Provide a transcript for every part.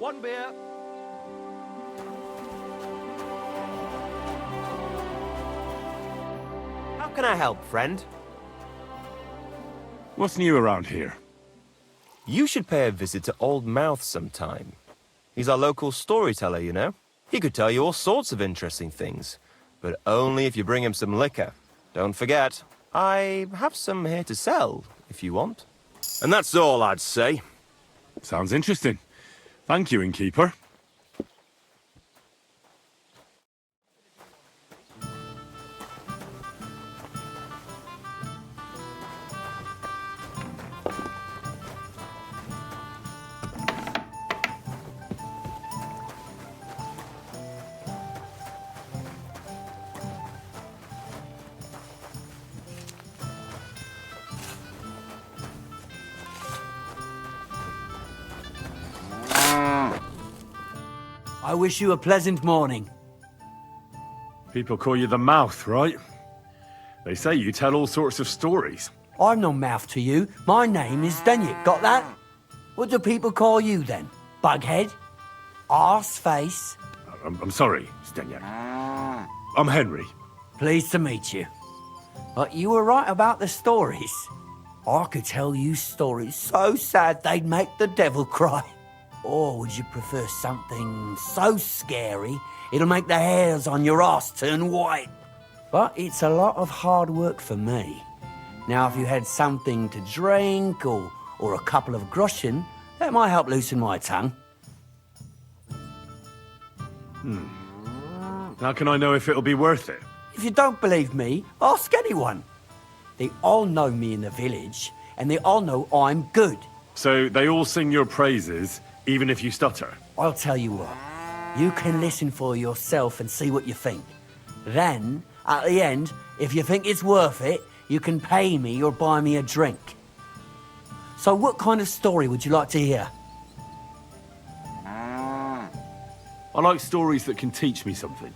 One beer. How can I help, friend? What's new around here? You should pay a visit to Old Mouth sometime. He's our local storyteller, you know. He could tell you all sorts of interesting things, but only if you bring him some liquor. Don't forget, I have some here to sell, if you want. And that's all I'd say. Sounds interesting. Thank you, innkeeper. I wish you a pleasant morning. People call you the Mouth, right? They say you tell all sorts of stories. I'm no mouth to you. My name is Zdenyek. Got that? What do people call you then? Bughead? Arseface? I'm sorry, Zdenyek. I'm Henry. Pleased to meet you. But you were right about the stories. I could tell you stories so sad they'd make the devil cry. Or would you prefer something so scary it'll make the hairs on your ass turn white? But it's a lot of hard work for me. Now, if you had something to drink or a couple of groschen, that might help loosen my tongue. How can I know if it'll be worth it? If you don't believe me, ask anyone. They all know me in the village, and they all know I'm good. So they all sing your praises, even if you stutter? I'll tell you what. You can listen for yourself and see what you think. Then, at the end, if you think it's worth it, you can pay me or buy me a drink. So what kind of story would you like to hear? I like stories that can teach me something.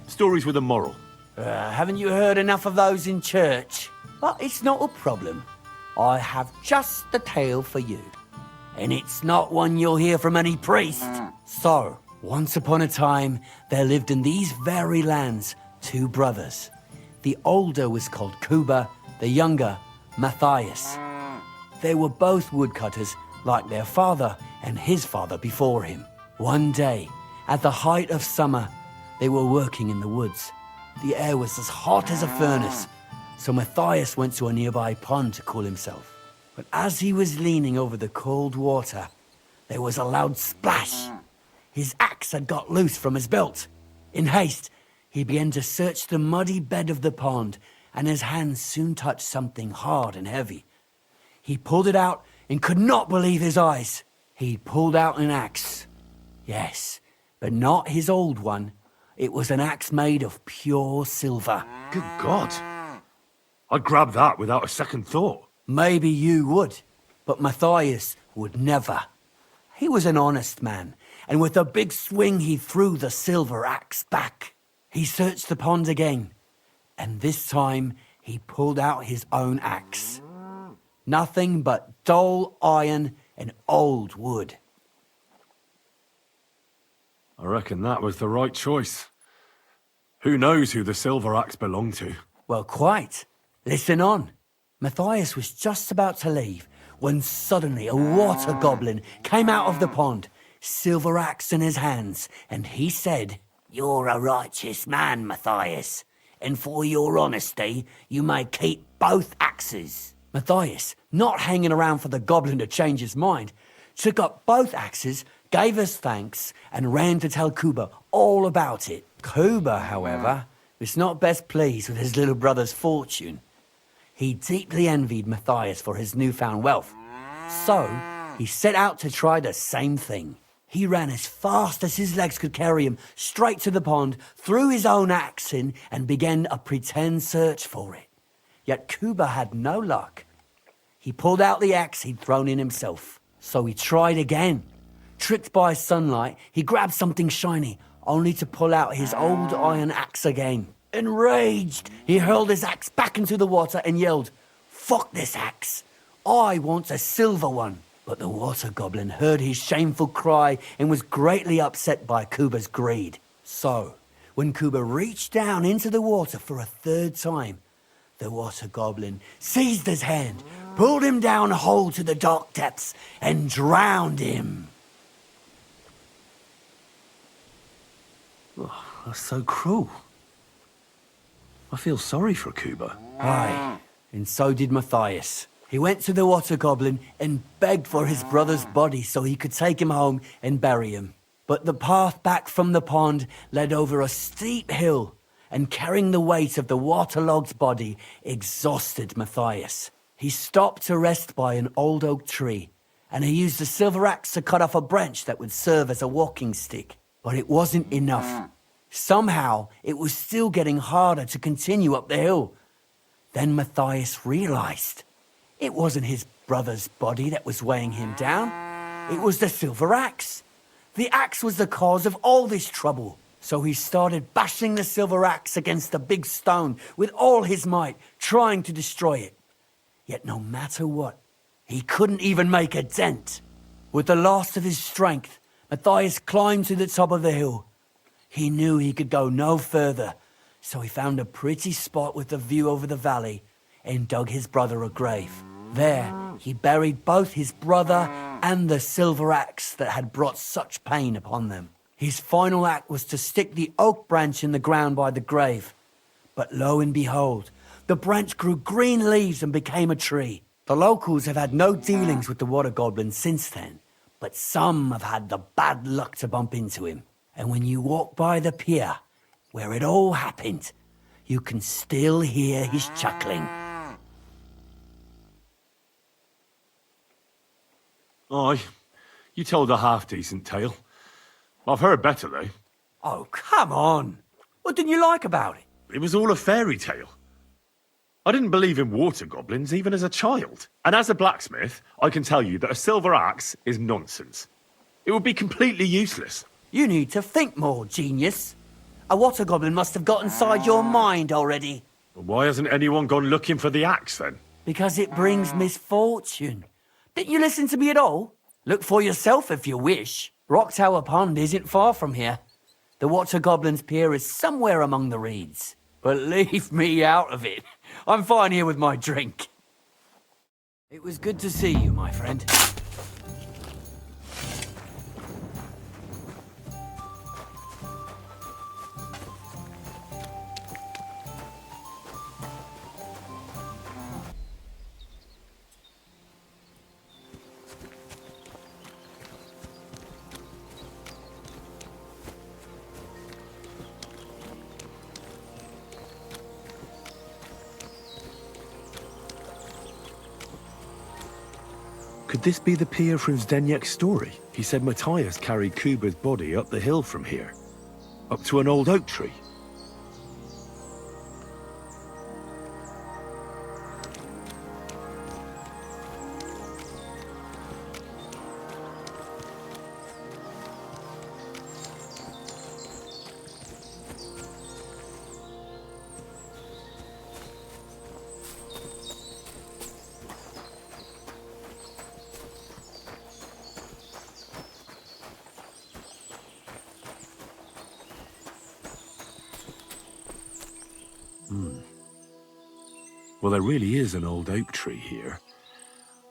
Stories with a moral. Haven't you heard enough of those in church? But it's not a problem. I have just the tale for you. And it's not one you'll hear from any priest. So, once upon a time, there lived in these very lands 2 brothers. The older was called Kuba, the younger, Matthias. They were both woodcutters, like their father and his father before him. One day, at the height of summer, they were working in the woods. The air was as hot as a furnace, so Matthias went to a nearby pond to cool himself. But as he was leaning over the cold water, there was a loud splash. His axe had got loose from his belt. In haste, he began to search the muddy bed of the pond, and his hands soon touched something hard and heavy. He pulled it out and could not believe his eyes. He pulled out an axe. Yes, but not his old one. It was an axe made of pure silver. Good God. I'd grab that without a second thought. Maybe you would, but Matthias would never. He was an honest man, and with a big swing he threw the silver axe back. He searched the pond again, and this time he pulled out his own axe. Nothing but dull iron and old wood. I reckon that was the right choice. Who knows who the silver axe belonged to? Well, quite. Listen on. Matthias was just about to leave when suddenly a water goblin came out of the pond, silver axe in his hands, and he said, "You're a righteous man, Matthias, and for your honesty, you may keep both axes." Matthias, not hanging around for the goblin to change his mind, took up both axes, gave us thanks, and ran to tell Kuba all about it. Kuba, however, was not best pleased with his little brother's fortune. He deeply envied Matthias for his newfound wealth. So, he set out to try the same thing. He ran as fast as his legs could carry him straight to the pond, threw his own axe in, and began a pretend search for it. Yet Kuba had no luck. He pulled out the axe he'd thrown in himself. So he tried again. Tricked by sunlight, he grabbed something shiny, only to pull out his old iron axe again. Enraged, he hurled his axe back into the water and yelled, "Fuck this axe! I want a silver one!" But the water goblin heard his shameful cry and was greatly upset by Kuba's greed. So, when Kuba reached down into the water for a third time, the water goblin seized his hand, pulled him down whole to the dark depths, and drowned him. Oh, that's so cruel. I feel sorry for Kuba. Aye, and so did Matthias. He went to the water goblin and begged for his brother's body so he could take him home and bury him. But the path back from the pond led over a steep hill, and carrying the weight of the waterlogged body exhausted Matthias. He stopped to rest by an old oak tree, and he used a silver axe to cut off a branch that would serve as a walking stick. But it wasn't enough. Somehow, it was still getting harder to continue up the hill. Then Matthias realized it wasn't his brother's body that was weighing him down. It was the silver axe. The axe was the cause of all this trouble. So he started bashing the silver axe against the big stone with all his might, trying to destroy it. Yet no matter what, he couldn't even make a dent. With the last of his strength, Matthias climbed to the top of the hill. He knew he could go no further, so he found a pretty spot with a view over the valley and dug his brother a grave. There, he buried both his brother and the silver axe that had brought such pain upon them. His final act was to stick the oak branch in the ground by the grave. But lo and behold, the branch grew green leaves and became a tree. The locals have had no dealings with the water goblin since then, but some have had the bad luck to bump into him. And when you walk by the pier where it all happened, you can still hear his chuckling. Aye, you told a half-decent tale. I've heard better, though. Oh, come on. What didn't you like about it? It was all a fairy tale. I didn't believe in water goblins even as a child. And as a blacksmith, I can tell you that a silver axe is nonsense. It would be completely useless. You need to think more, genius. A water goblin must have got inside your mind already. Well, why hasn't anyone gone looking for the axe, then? Because it brings misfortune. Didn't you listen to me at all? Look for yourself if you wish. Rock Tower Pond isn't far from here. The water goblin's pier is somewhere among the reeds. But leave me out of it. I'm fine here with my drink. It was good to see you, my friend. Could this be the pier from Zdenyek's story? He said Matthias carried Kuba's body up the hill from here, up to an old oak tree. Well, there really is an old oak tree here.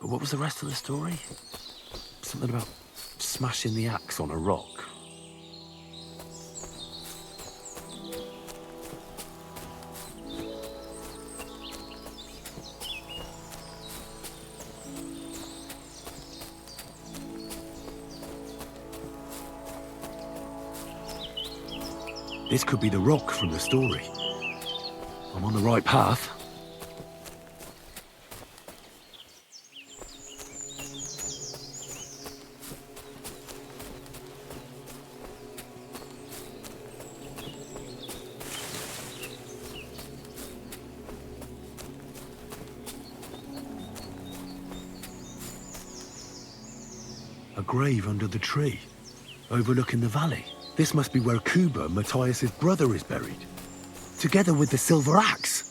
But what was the rest of the story? Something about smashing the axe on a rock. This could be the rock from the story. I'm on the right path. A grave under the tree, overlooking the valley. This must be where Kuba, Matthias's brother, is buried, together with the silver axe.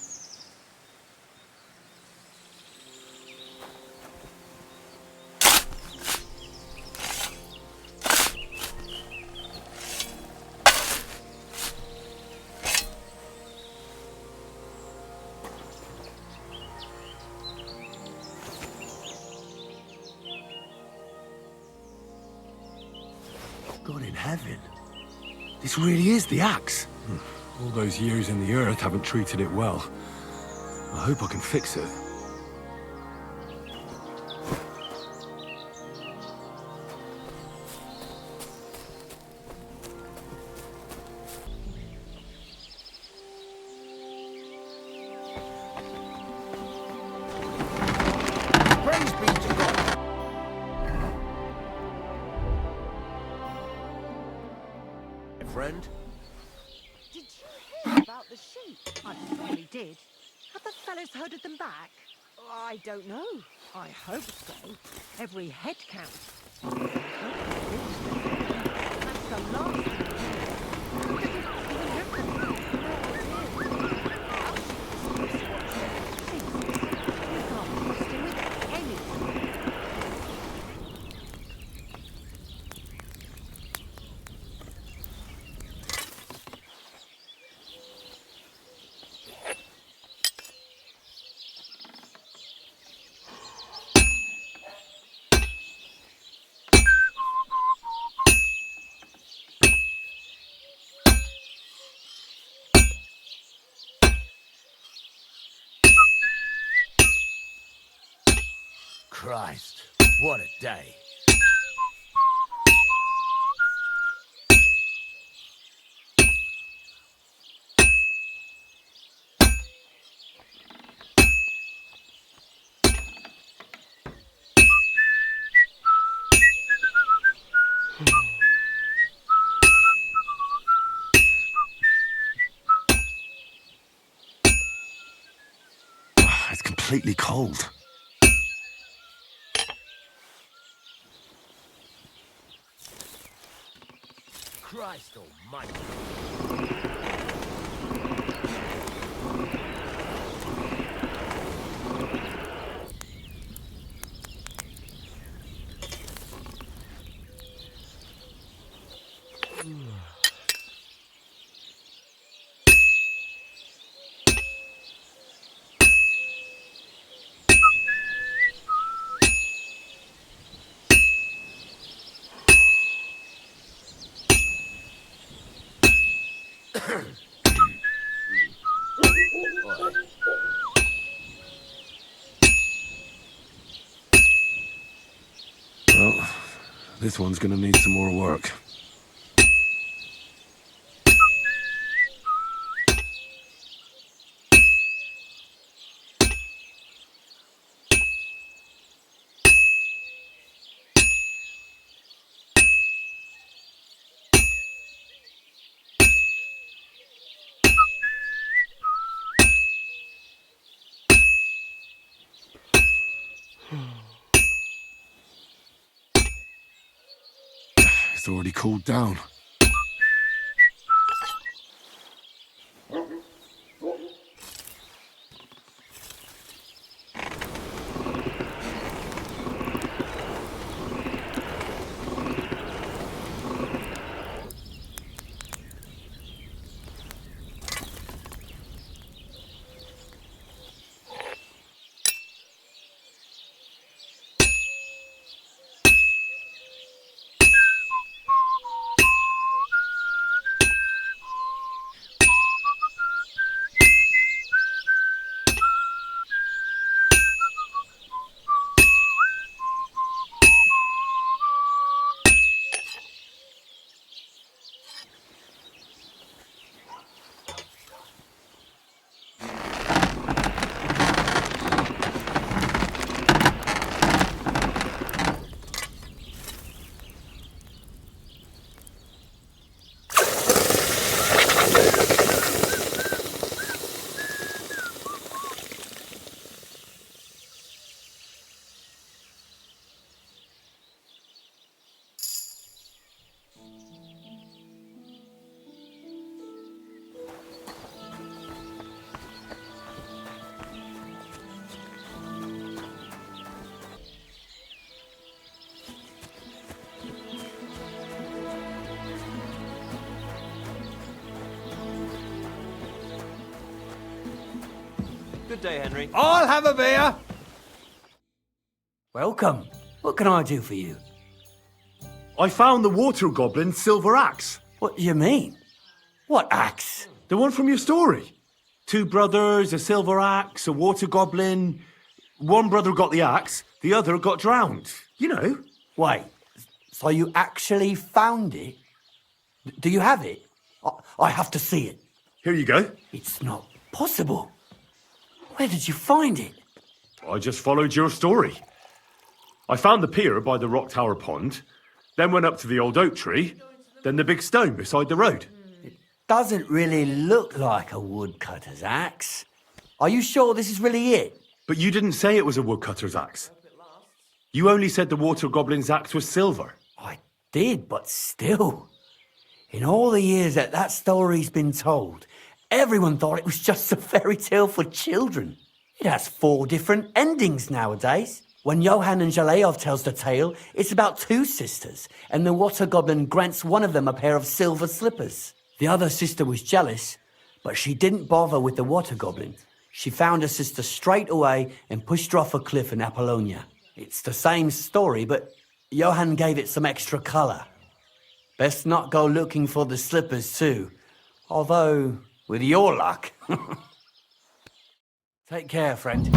God in heaven. This really is the axe. All those years in the earth haven't treated it well. I hope I can fix it. Praise be to God. Friend? Did you hear about the sheep? I surely did. Have the fellows herded them back? I don't know. I hope so. Every head counts. That's the last thing. Look at it. Even look at it. We can't trust him with anything. Christ, what a day. It's completely cold. Christ almighty. Well, this one's gonna need some more work. It's already cooled down. Good day, Henry. I'll have a beer. Welcome. What can I do for you? I found the water goblin's silver axe. What do you mean? What axe? The one from your story. 2 brothers, a silver axe, a water goblin. One brother got the axe, the other got drowned. You know. Wait, so you actually found it? Do you have it? I have to see it. Here you go. It's not possible. Where did you find it? I just followed your story. I found the pier by the rock tower pond, then went up to the old oak tree, then the big stone beside the road. Doesn't really look like a woodcutter's axe. Are you sure this is really it? But you didn't say it was a woodcutter's axe. You only said the water goblin's axe was silver. I did, but still. In all the years that story's been told, everyone thought it was just a fairy tale for children. It has 4 different endings nowadays. When Johann and Jaleov tells the tale, it's about 2 sisters, and the water goblin grants one of them a pair of silver slippers. The other sister was jealous, but she didn't bother with the water goblin. She found her sister straight away and pushed her off a cliff in Apollonia. It's the same story, but Johann gave it some extra colour. Best not go looking for the slippers too. Although, with your luck. Take care, friend.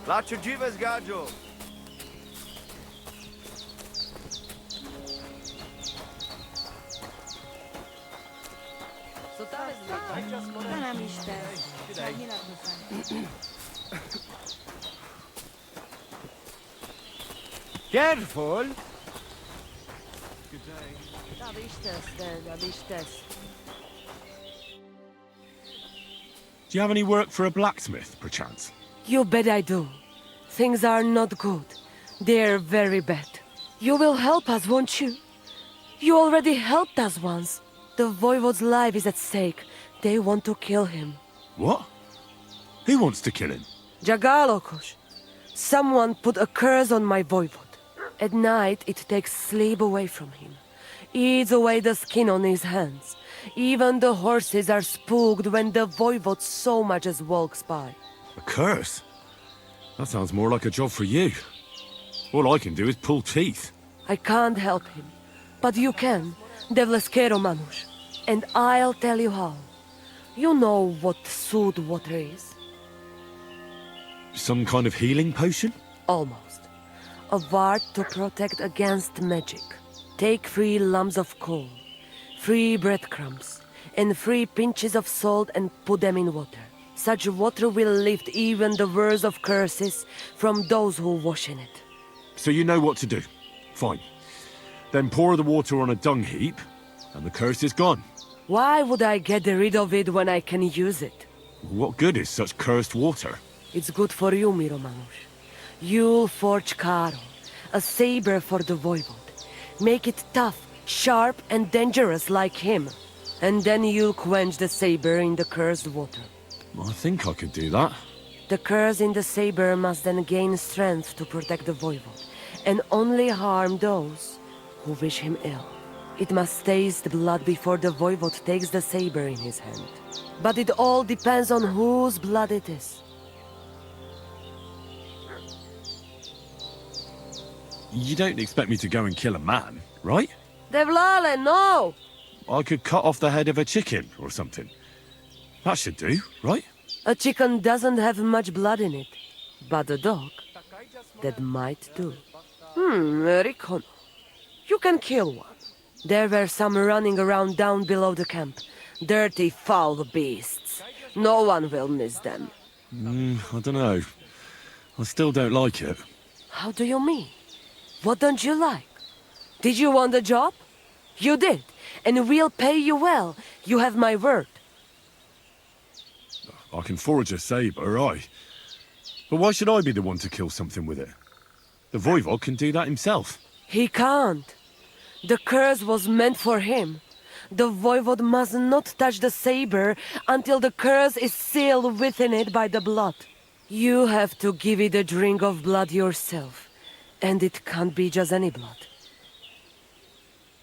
Lacho dziwes gadziu. Nem is te. Nyilatkozzál. Careful. Da bist es, da bist es. Do you have any work for a blacksmith, perchance? You bet I do. Things are not good. They're very bad. You will help us, won't you? You already helped us once. The Voivode's life is at stake. They want to kill him. What? Who wants to kill him? Jagalokos. Someone put a curse on my Voivode. At night, it takes sleep away from him. Eats away the skin on his hands. Even the horses are spooked when the Voivode so much as walks by. A curse? That sounds more like a job for you. All I can do is pull teeth. I can't help him. But you can, Devleskero Manush. And I'll tell you how. You know what sooth water is? Some kind of healing potion? Almost. A ward to protect against magic. Take 3 lumps of coal, 3 breadcrumbs, and 3 pinches of salt and put them in water. Such water will lift even the worst of curses from those who wash in it. So you know what to do. Fine. Then pour the water on a dung heap, and the curse is gone. Why would I get rid of it when I can use it? What good is such cursed water? It's good for you, Miromanush. You'll forge Karo, a sabre for the Voivode. Make it tough, sharp, and dangerous like him. And then you'll quench the sabre in the cursed water. I think I could do that. The curse in the saber must then gain strength to protect the Voivode, and only harm those who wish him ill. It must taste blood before the Voivode takes the saber in his hand. But it all depends on whose blood it is. You don't expect me to go and kill a man, right? Devlale, no! I could cut off the head of a chicken or something. That should do, right? A chicken doesn't have much blood in it, but a dog, that might do. Rikono. You can kill one. There were some running around down below the camp. Dirty, foul beasts. No one will miss them. I don't know. I still don't like it. How do you mean? What don't you like? Did you want a job? You did, and we'll pay you well. You have my word. I can forge a saber, aye. But why should I be the one to kill something with it? The Voivode can do that himself. He can't. The curse was meant for him. The Voivode must not touch the saber until the curse is sealed within it by the blood. You have to give it a drink of blood yourself. And it can't be just any blood.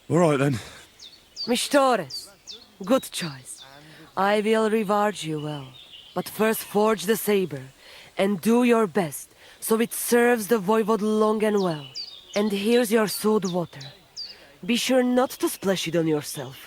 All right, then. Mistores, good choice. I will reward you well. But first forge the saber, and do your best, so it serves the Voivode long and well. And here's your sewed water. Be sure not to splash it on yourself.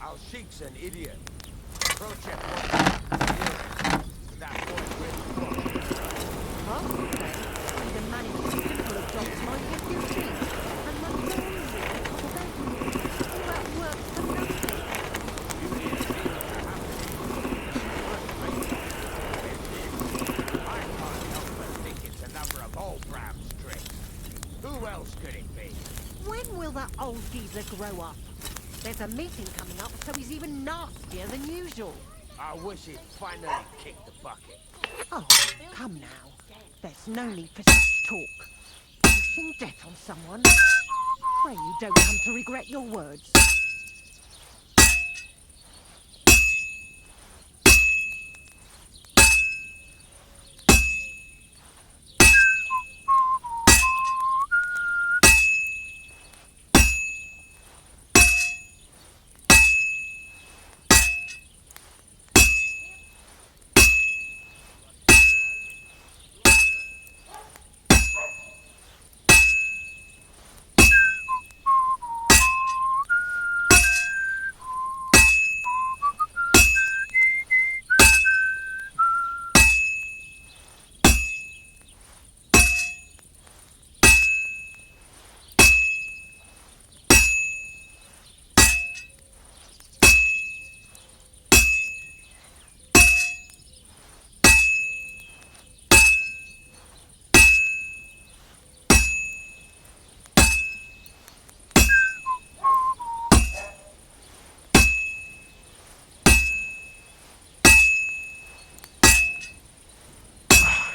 Our sheik's an idiot. Project was that Huh? The management full of dogs might give you sheep. And my all that work for nothing. I can't help but think it's another of old Bram's tricks. Who else could it be? When will that old geezer grow up? There's a meeting coming up, so he's even nastier than usual. I wish he'd finally kicked the bucket. Oh, come now. There's no need for such talk. Wishing death on someone? Pray you don't come to regret your words.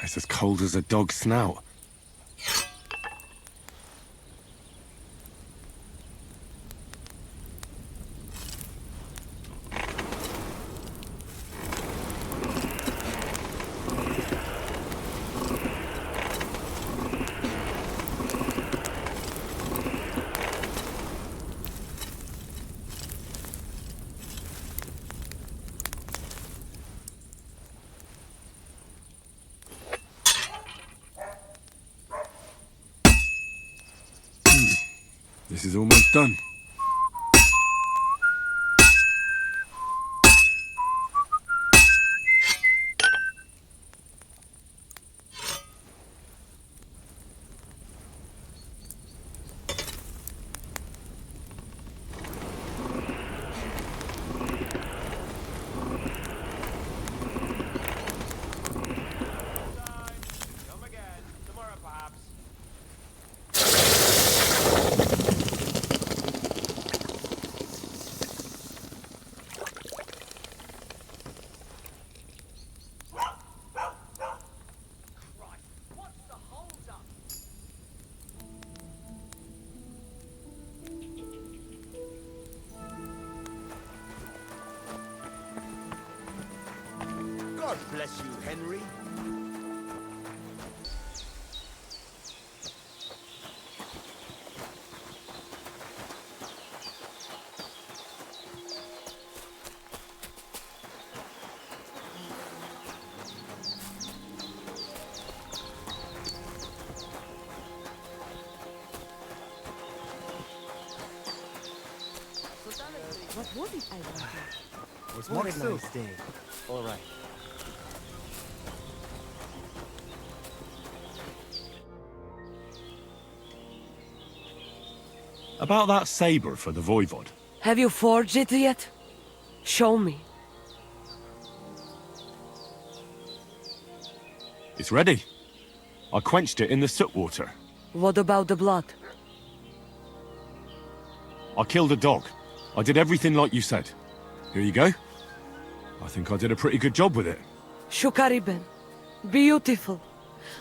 It's as cold as a dog's snout. This is almost done. Come again. Tomorrow, perhaps. God bless you, Henry. What was it, I wonder? Was what a nice day. All right. About that sabre for the Voivode. Have you forged it yet? Show me. It's ready. I quenched it in the soot water. What about the blood? I killed a dog. I did everything like you said. Here you go. I think I did a pretty good job with it. Shukariben. Beautiful.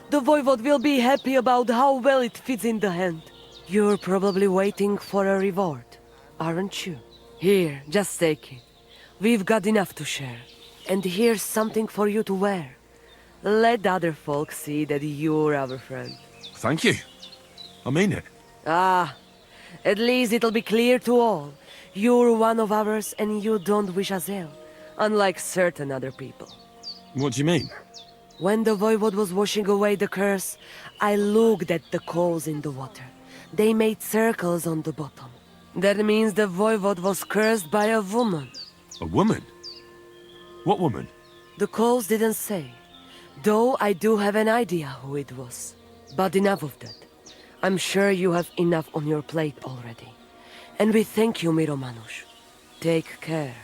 The Voivode will be happy about how well it fits in the hand. You're probably waiting for a reward, aren't you? Here, just take it. We've got enough to share. And here's something for you to wear. Let other folk see that you're our friend. Thank you. I mean it. Ah, at least it'll be clear to all. You're one of ours and you don't wish us ill, unlike certain other people. What do you mean? When the Voivode was washing away the curse, I looked at the coals in the water. They made circles on the bottom. That means the Voivode was cursed by a woman. A woman? What woman? The coals didn't say, though I do have an idea who it was. But enough of that. I'm sure you have enough on your plate already. And we thank you, Miromanush. Take care.